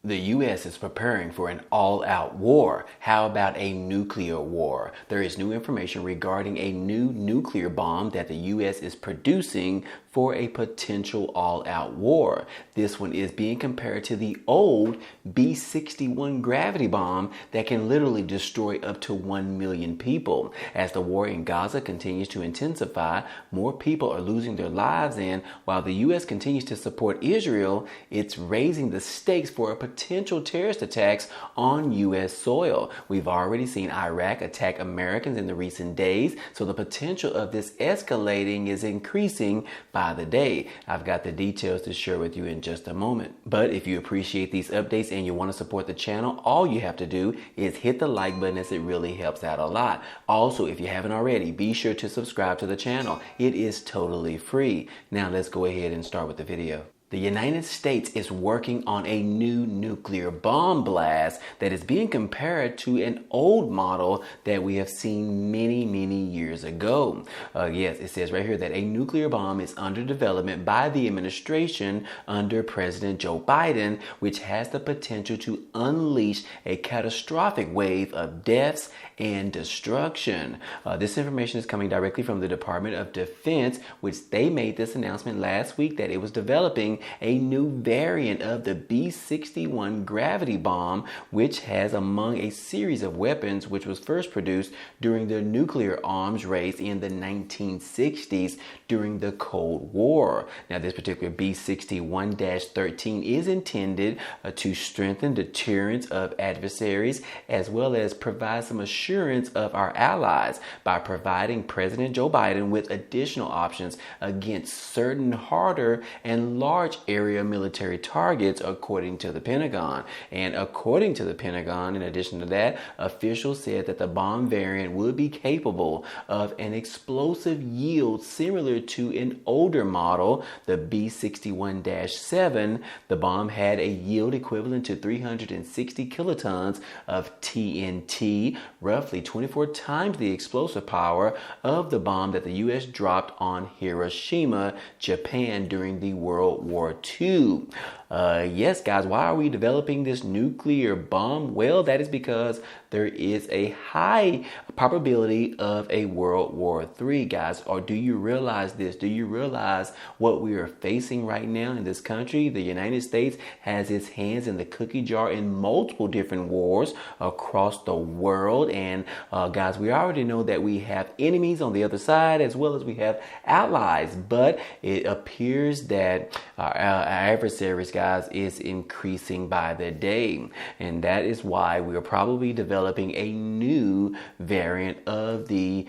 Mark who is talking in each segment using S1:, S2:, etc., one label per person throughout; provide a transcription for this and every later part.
S1: The U.S. is preparing for an all-out war. How about a nuclear war? There is new information regarding a new nuclear bomb that the U.S. is producing for a potential all-out war. This one is being compared to the old B-61 gravity bomb that can literally destroy up to 1 million people. As the war in Gaza continues to intensify, more people are losing their lives, and while the U.S. continues to support Israel, it's raising the stakes for a potential terrorist attacks on U.S. soil. We've already seen Iraq attack Americans in the recent days, so the potential of this escalating is increasing by the day. I've got the details to share with you in just a moment. But if you appreciate these updates and you want to support the channel, all you have to do is hit the like button, as it really helps out a lot. Also, if you haven't already, be sure to subscribe to the channel. It is totally free. Now let's go ahead and start with the video. The United States is working on a new nuclear bomb blast that is being compared to an old model that we have seen many years ago. Yes, it says right here that a nuclear bomb is under development by the administration under President Joe Biden, which has the potential to unleash a catastrophic wave of deaths and destruction. This information is coming directly from the Department of Defense, which they made this announcement last week that it was developing a new variant of the B-61 gravity bomb, which has among a series of weapons which was first produced during the nuclear arms race in the 1960s during the Cold War. Now, this particular B-61-13 is intended to strengthen deterrence of adversaries, as well as provide some assurance of our allies by providing President Joe Biden with additional options against certain harder and large area military targets, according to the Pentagon. And according to the Pentagon, in addition to that, officials said that the bomb variant would be capable of an explosive yield similar to an older model, the B-61-7. The bomb had a yield equivalent to 360 kilotons of TNT, roughly 24 times the explosive power of the bomb that the U.S. dropped on Hiroshima, Japan during the World War II. Yes, guys, why are we developing this nuclear bomb? Well, that is because there is a high probability of a World War III, guys. Or do you realize this? Do you realize what we are facing right now in this country? The United States has its hands in the cookie jar in multiple different wars across the world. And guys, we already know that we have enemies on the other side, as well as we have allies. But it appears that our adversaries, guys, is increasing by the day. And that is why we are probably developing a new variant of the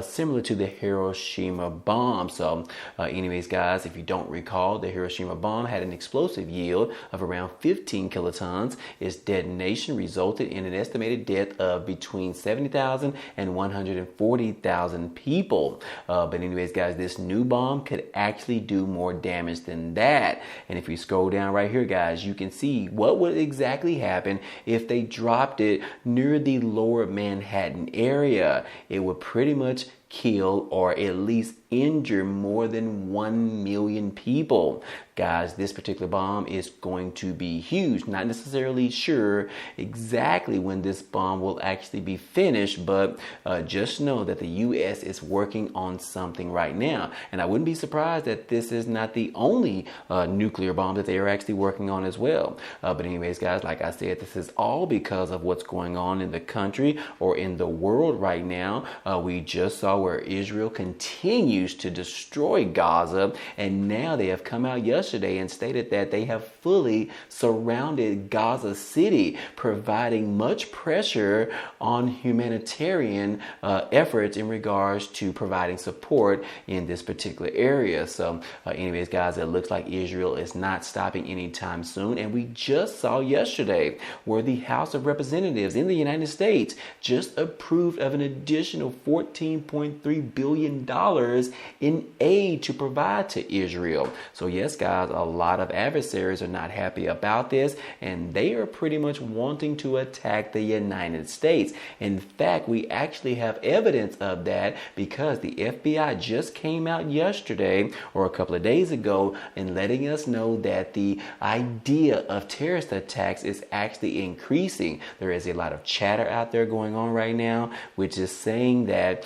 S1: similar to the Hiroshima bomb. So anyways, guys, if you don't recall, the Hiroshima bomb had an explosive yield of around 15 kilotons. Its detonation resulted in an estimated death of between 70,000 and 140,000 people. But anyways, guys, this new bomb could actually do more damage than that. And if you scroll down right here, guys, you can see what would exactly happen if they dropped it near the lower Manhattan area. It would pretty much kill or at least injure more than 1 million people. Guys, this particular bomb is going to be huge. Not necessarily sure exactly when this bomb will actually be finished, but just know that the U.S. is working on something right now. And I wouldn't be surprised that this is not the only nuclear bomb that they are actually working on as well. But anyways, guys, like I said, this is all because of what's going on in the country or in the world right now. We just saw where Israel continues to destroy Gaza, and now they have come out yesterday and stated that they have fully surrounded Gaza City, providing much pressure on humanitarian efforts in regards to providing support in this particular area. So anyways, guys, it looks like Israel is not stopping anytime soon. And we just saw yesterday where the House of Representatives in the United States just approved of an additional $14.5 $1.3 billion in aid to provide to Israel. So yes, guys, a lot of adversaries are not happy about this, and they are pretty much wanting to attack the United States. In fact, we actually have evidence of that because the FBI just came out yesterday or a couple of days ago and letting us know that the idea of terrorist attacks is actually increasing. There is a lot of chatter out there going on right now, which is saying that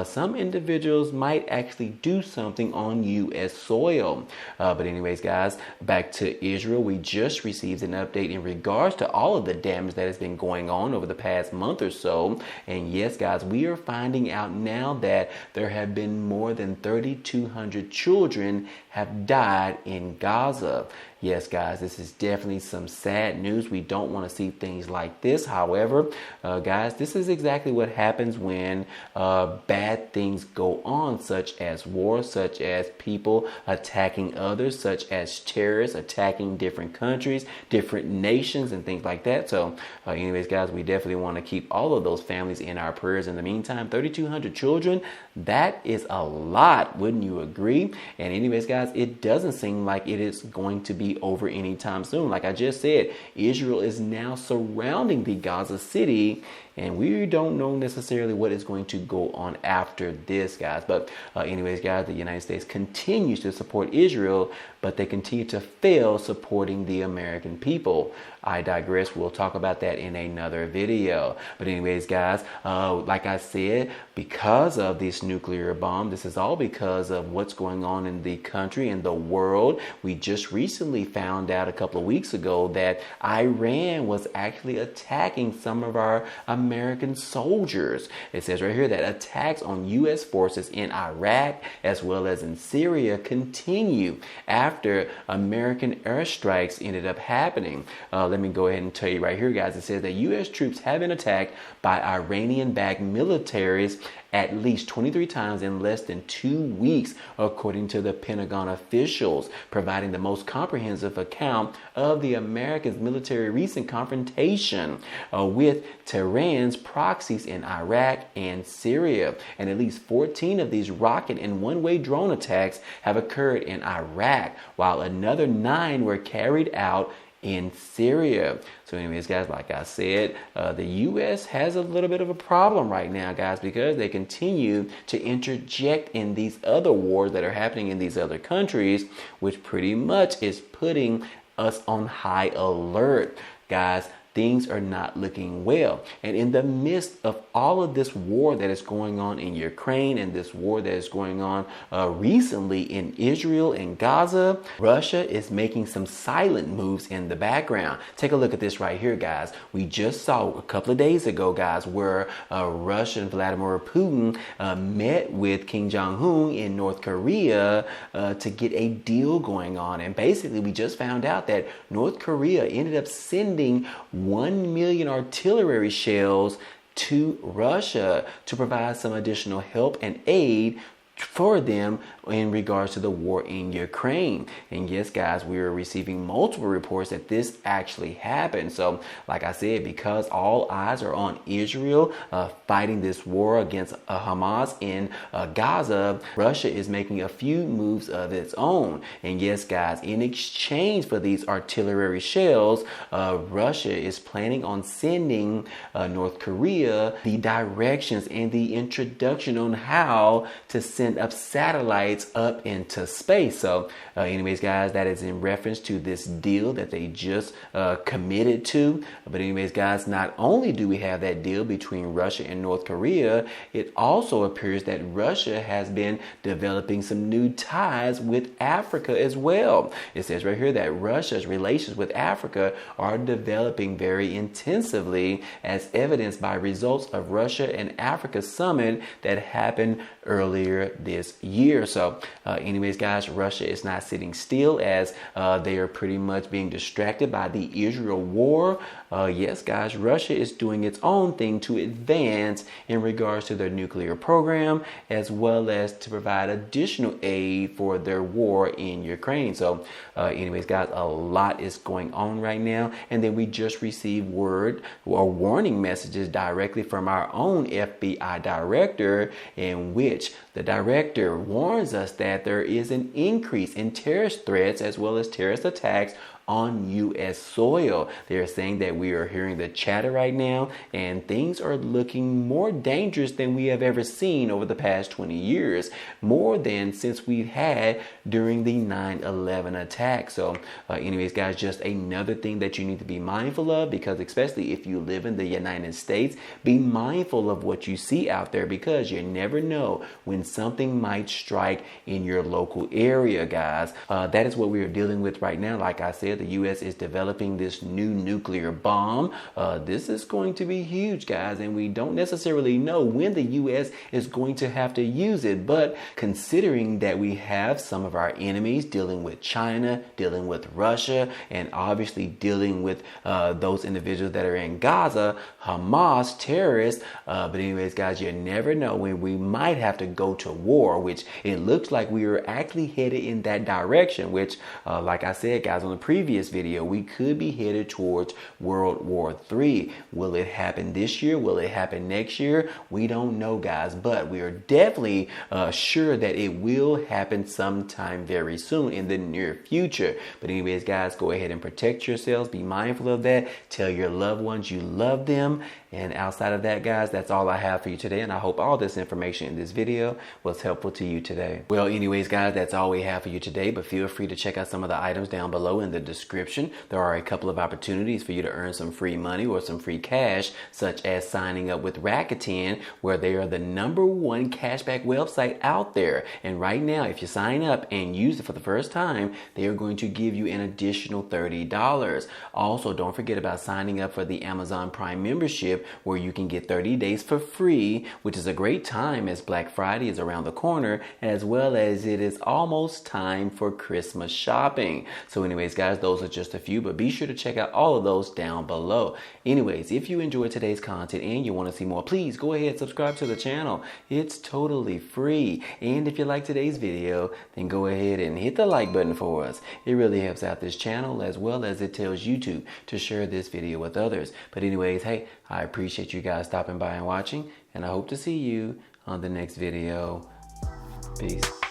S1: some individuals might actually do something on U.S. soil. But anyways, guys, back to Israel. We just received an update in regards to all of the damage that has been going on over the past month or so. And yes, guys, we are finding out now that there have been more than 3,200 children have died in Gaza. Yes, guys, this is definitely some sad news. We don't want to see things like this. However, guys, this is exactly what happens when bad things go on, such as war, such as people attacking others, such as terrorists attacking different countries, different nations, and things like that. So anyways, guys, we definitely want to keep all of those families in our prayers. In the meantime, 3,200 children, that is a lot. Wouldn't you agree? And anyways, guys, it doesn't seem like it is going to be over anytime soon. Like I just said, Israel is now surrounding the Gaza city, and we don't know necessarily what is going to go on after this, guys. But anyways, guys, the United States continues to support Israel, but they continue to fail supporting the American people. I digress. We'll talk about that in another video. But anyways, guys, like I said, because of this nuclear bomb, this is all because of what's going on in the country and the world. We just recently found out a couple of weeks ago that Iran was actually attacking some of our American soldiers. It says right here that attacks on U.S. forces in Iraq as well as in Syria continue after American airstrikes ended up happening. Let me go ahead and tell you right here, guys. It says that U.S. troops have been attacked by Iranian-backed militaries at least 23 times in less than 2 weeks, according to the Pentagon officials, providing the most comprehensive account of the Americans' military recent confrontation with Tehran's proxies in Iraq and Syria. And at least 14 of these rocket and one-way drone attacks have occurred in Iraq, while another 9 were carried out in Syria. So anyways, guys, like I said, the U.S. has a little bit of a problem right now, guys, because they continue to interject in these other wars that are happening in these other countries, which pretty much is putting us on high alert. Guys, things are not looking well. And in the midst of all of this war that is going on in Ukraine and this war that is going on recently in Israel and Gaza, Russia is making some silent moves in the background. Take a look at this right here, guys. We just saw a couple of days ago, guys, where Russia and Vladimir Putin met with Kim Jong-un in North Korea to get a deal going on. And basically, we just found out that North Korea ended up sending 1 million artillery shells to Russia to provide some additional help and aid for them in regards to the war in Ukraine. And yes, guys, we are receiving multiple reports that this actually happened. So like I said, because all eyes are on Israel fighting this war against Hamas in Gaza, Russia is making a few moves of its own. And yes, guys, in exchange for these artillery shells, Russia is planning on sending North Korea the directions and the introduction on how to send up satellites up into space. So anyways, guys, that is in reference to this deal that they just committed to. But anyways, guys, not only do we have that deal between Russia and North Korea, it also appears that Russia has been developing some new ties with Africa as well. It says right here that Russia's relations with Africa are developing very intensively, as evidenced by results of Russia and Africa summit that happened earlier later this year. So anyways, guys, Russia is not sitting still as they are pretty much being distracted by the Israel war. Yes, guys, Russia is doing its own thing to advance in regards to their nuclear program, as well as to provide additional aid for their war in Ukraine. So anyways, guys, a lot is going on right now. And then we just received word or warning messages directly from our own FBI director, in which the director warns us that there is an increase in terrorist threats as well as terrorist attacks on U.S. soil. They're saying that we are hearing the chatter right now, and things are looking more dangerous than we have ever seen over the past 20 years, more than since we've had during the 9/11 attack. So anyways, guys, just another thing that you need to be mindful of, because especially if you live in the United States, be mindful of what you see out there, because you never know when something might strike in your local area, guys. That is what we are dealing with right now. Like I said, the U.S. is developing this new nuclear bomb. This is going to be huge, guys, and we don't necessarily know when the U.S. is going to have to use it. But considering that we have some of our enemies dealing with China, dealing with Russia, and obviously dealing with those individuals that are in Gaza, Hamas, terrorists. But anyways, guys, you never know when we might have to go to war, which it looks like we are actually headed in that direction, which like I said, guys, on the previous video, we could be headed towards World War III. Will it happen this year? Will it happen next year? We don't know, guys, but we are definitely sure that it will happen sometime very soon in the near future. But anyways, guys, go ahead and protect yourselves. Be mindful of that. Tell your loved ones you love them. And outside of that, guys, that's all I have for you today. And I hope all this information in this video was helpful to you today. Well, anyways, guys, that's all we have for you today. But feel free to check out some of the items down below in the description. There are a couple of opportunities for you to earn some free money or some free cash, such as signing up with Rakuten, where they are the #1 cashback website out there. And right now, if you sign up and use it for the first time, they are going to give you an additional $30. Also, don't forget about signing up for the Amazon Prime membership, where you can get 30 days for free, which is a great time as Black Friday is around the corner, as well as it is almost time for Christmas shopping. So anyways, guys, those are just a few, but be sure to check out all of those down below. Anyways, if you enjoyed today's content and you want to see more, please go ahead and subscribe to the channel. It's totally free. And if you like today's video, then go ahead and hit the like button for us. It really helps out this channel, as well as it tells YouTube to share this video with others. But anyways, hey, I appreciate you guys stopping by and watching, and I hope to see you on the next video. Peace.